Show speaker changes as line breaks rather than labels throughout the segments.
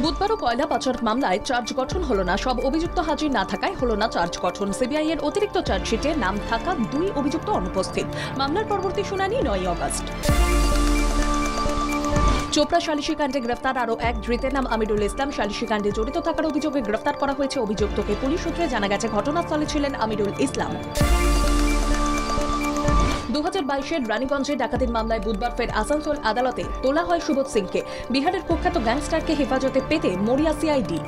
বুধবারও কয়লা পাচার মামলায় চার্জ গঠন হলো না। সব অভিযুক্ত হাজির না থাকায় হলো না চার্জ গঠন। সিবিআই এর অতিরিক্ত চার্জশিটে নাম থাকা 2 অভিযুক্ত অনুপস্থিত। মামলার পরবর্তী শুনানি 9 অগস্ট। চোপড়া সালিশি কাণ্ডে গ্রেফতার আরও এক ধৃতের নাম আমিরুল ইসলাম। সালিশি কাণ্ডে জড়িত থাকার অভিযোগে গ্রেফতার করা হয়েছে অভিযুক্তকে। পুলিশ সূত্রে জানা গেছে ঘটনাস্থলে ছিলেন আমিরুল ইসলাম। 2022-এর রানীগঞ্জে ডাকাতির মামলায় বুধবার ফের আসানসোল আদালতে তোলা হয় সুবোধ সিংকে। বিহারের কুখ্যাত গ্যাংস্টারকে হেফাজতে পেতে মরিয়া সিআইডি।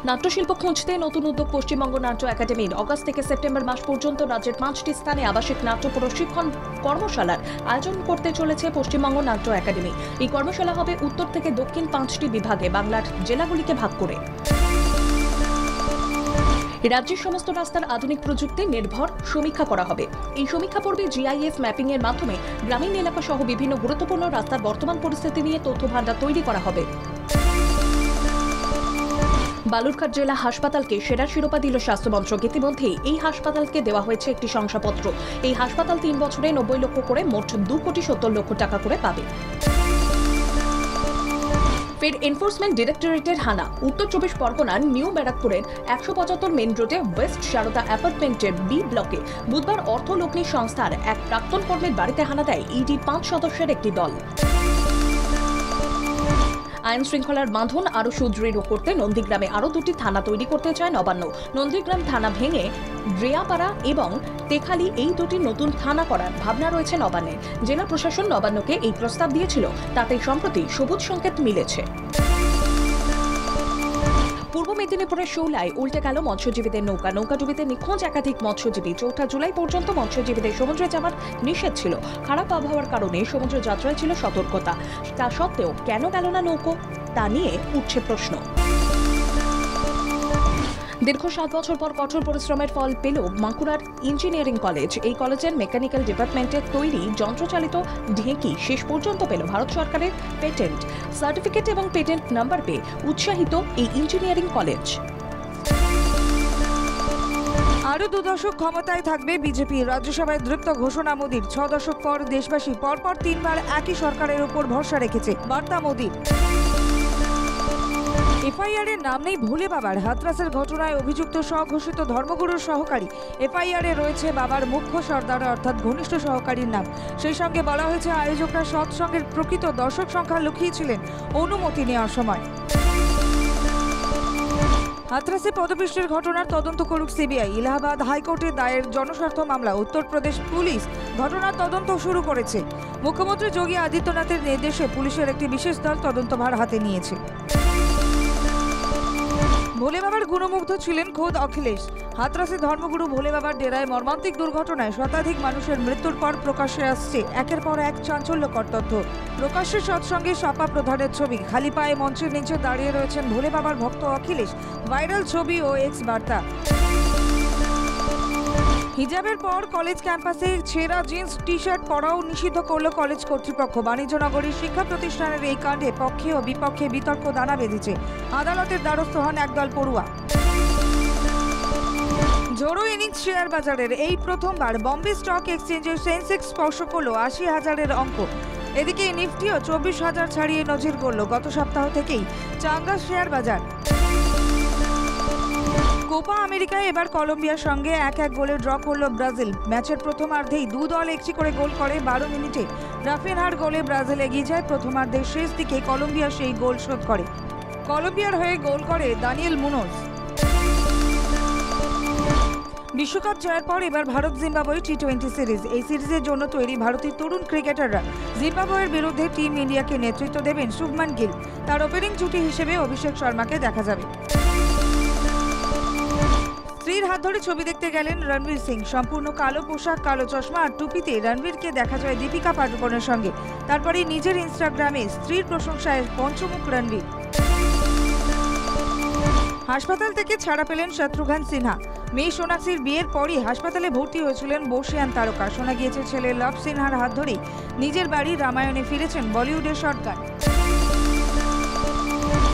নাট্যশিল্প খুঁজতে নতুন উদ্যোগ পশ্চিমবঙ্গ নাট্য একাডেমির। অগস্ট থেকে সেপ্টেম্বর মাস পর্যন্ত রাজ্যের 5টি স্থানে আবাসিক নাট্য প্রশিক্ষণ কর্মশালার আয়োজন করতে চলেছে পশ্চিমবঙ্গ নাট্য একাডেমি। এই কর্মশালা হবে উত্তর থেকে দক্ষিণ 5টি বিভাগে, বাংলার জেলাগুলিকে ভাগ করে। রাজ্যের সমস্ত রাস্তার আধুনিক প্রযুক্তি নির্ভর সমীক্ষা করা হবে। এই সমীক্ষা পর্বে জিআইএস ম্যাপিং এর মাধ্যমে গ্রামীণ এলাকা সহ বিভিন্ন গুরুত্বপূর্ণ রাস্তার বর্তমান পরিস্থিতি নিয়ে তথ্য ভান্ডার তৈরি করা হবে। বালুরঘাট জেলা হাসপাতালকে সেরা শিরোপা দিল স্বাস্থ্য মন্ত্রক। ইতিমধ্যেই এই হাসপাতালকে দেওয়া হয়েছে একটি শংসাপত্র। এই হাসপাতাল 3 বছরে 90 লক্ষ করে মোট 2,70,00,000 টাকা করে পাবে। ফের এনফোর্সমেন্ট ডিরেক্টরেটের হানা। উত্তর 24 পরগনার নিউ ব্যারাকপুরের 175 মেন রোডে ওয়েস্ট শারদা অ্যাপার্টমেন্টের বি ব্লকে বুধবার অর্থলগ্নি সংস্থার এক প্রাক্তন কর্মীর বাড়িতে হানা দেয় ইডির 5 সদস্যের একটি দল। আইন শৃঙ্খলার বাঁধন আরও সুদৃঢ় করতে নন্দীগ্রামে আরও 2টি থানা তৈরি করতে চায় নবান্ন। নন্দীগ্রাম থানা ভেঙে ড্রেয়াপাড়া এবং তেখালি এই 2টি নতুন থানা করার ভাবনা রয়েছে নবান্নের। জেলা প্রশাসন নবান্নকে এই প্রস্তাব দিয়েছিল, তাতে সম্প্রতি সবুজ সংকেত মিলেছে। পূর্ব মেদিনীপুরের শৌলায় উল্টে গেল মৎস্যজীবীদের নৌকা। নৌকাডুবিতে নিখোঁজ একাধিক মৎস্যজীবী। 4 জুলাই পর্যন্ত মৎস্যজীবীদের সমুদ্রে যাওয়ার নিষেধ ছিল। খারাপ আবহাওয়ার কারণে সমুদ্র যাত্রায় ছিল সতর্কতা। তা সত্ত্বেও কেন গেল না নৌকো, তা নিয়ে উঠছে প্রশ্ন। দীর্ঘ 7 বছর পর কঠোর পরিশ্রমের ফল পেল বাঁকুড়ার ইঞ্জিনিয়ারিং কলেজ। এই কলেজের মেকানিক্যাল ডিপার্টমেন্টের তৈরি যন্ত্রচালিত ঢেঁকি শেষ পর্যন্ত পেল ভারত সরকারের পেটেন্ট সার্টিফিকেট এবং পেটেন্ট নাম্বার পেয়ে উৎসাহিত এই ইঞ্জিনিয়ারিং কলেজ।
আরও 2 দশক ক্ষমতায় থাকবে বিজেপি। রাজ্যসভায় দৃপ্ত ঘোষণা মোদীর। 6 দশক পর দেশবাসী পরপর 3বার একই সরকারের উপর ভরসা রেখেছে, বার্তা মোদীর। এফআইআর এর নাম নেই ভোলে বাবার। হাতরাসের ঘটনায় অভিযুক্ত স্বঘোষিত ধর্মগুরুর সহকারী। এফআইআর এ রয়েছে বাবার মুখ্য সর্দার অর্থাৎ ঘনিষ্ঠ সহকারীর নাম। সেই সঙ্গে বলা হয়েছে আয়োজকরা সৎসঙ্গের প্রকৃত দর্শক সংখ্যা লুকিয়েছিলেন অনুমতি নেওয়ার সময়। হাতরাসে পদপিষ্টের ঘটনার তদন্ত করুক সিবিআই। ইলাহাবাদ হাইকোর্টে দায়ের জনস্বার্থ মামলা। উত্তরপ্রদেশ পুলিশ ঘটনার তদন্ত শুরু করেছে। মুখ্যমন্ত্রী যোগী আদিত্যনাথের নির্দেশে পুলিশের একটি বিশেষ দল তদন্তভার হাতে নিয়েছে। ভোলে বাবার গুণমুগ্ধ ছিলেন খোদ অখিলেশ। হাতরাসে ধর্মগুরু ভোলে বাবার ডেরায় মর্মান্তিক দুর্ঘটনায় শতাধিক মানুষের মৃত্যুর পর প্রকাশ্যে আসছে একের পর এক চাঞ্চল্যকর তথ্য। প্রকাশ্যে সৎসঙ্গে সপা প্রধানের ছবি। খালি পায়ে মঞ্চের নিচে দাঁড়িয়ে রয়েছেন ভোলে বাবার ভক্ত অখিলেশ। ভাইরাল ছবি ও এক্স বার্তা। হিজাবের পর কলেজ ক্যাম্পাসে ছেঁড়া জিন্স টি শার্ট পরাও নিষিদ্ধ করল কলেজ কর্তৃপক্ষ। বাণিজ্যনগরীর শিক্ষা প্রতিষ্ঠানের এই কাণ্ডে পক্ষে ও বিপক্ষে বিতর্ক দানা বেঁধেছে। আদালতের দ্বারস্থ হন একদল পড়ুয়া। জোড়ো ইনিংস শেয়ার বাজারের এই প্রথমবার বম্বে স্টক এক্সচেঞ্জের সেন্সেক্স স্পর্শ করল 80,000-এর অঙ্ক। এদিকে নিফটিও 24,000 ছাড়িয়ে নজির গড়ল। গত সপ্তাহ থেকেই চাঙ্গা শেয়ার বাজার। কোপা আমেরিকায় এবার কলম্বিয়ার সঙ্গে 1-1 গোলে ড্র করল ব্রাজিল। ম্যাচের প্রথমার্ধেই 2 দল একটি করে গোল করে। 12 মিনিটে রাফিনহার গোলে ব্রাজিল এগিয়ে যায়। প্রথমার্ধের শেষ দিকে কলম্বিয়া সেই গোল শোধ করে। কলম্বিয়ার হয়ে গোল করে দানিয়েল মুনোজ। বিশ্বকাপ জয়ের পর এবার ভারত জিম্বাবুয়ে টি20 সিরিজ। এই সিরিজের জন্য তৈরি ভারতের তরুণ ক্রিকেটাররা। জিম্বাবুয়ের বিরুদ্ধে টিম ইন্ডিয়াকে নেতৃত্ব দেবেন শুভমান গিল। তার ওপেনিং জুটি হিসেবে অভিষেক শর্মাকে দেখা যাবে। স্ত্রীর হাত ধরে ছবি দেখতে গেলেন রণবীর সিং। সম্পূর্ণ কালো পোশাক, কালো চশমা আর টুপিতে রণবীরকে দেখা যায় দীপিকা পাডুকোনের সঙ্গে। তারপরে নিজের ইনস্টাগ্রামে স্ত্রীর প্রশংসায় পঞ্চমুখ রণবীর। হাসপাতাল থেকে ছাড়া পেলেন শত্রুঘ্ন সিনহা। মেয়ে সোনাক্ষীর বিয়ের পরই হাসপাতালে ভর্তি হয়েছিলেন বর্ষিয়ান তারকা। শোনা গিয়েছে ছেলে লভ সিনহার হাত ধরেই নিজের বাড়ি রামায়ণে ফিরেছেন বলিউডের শটগান।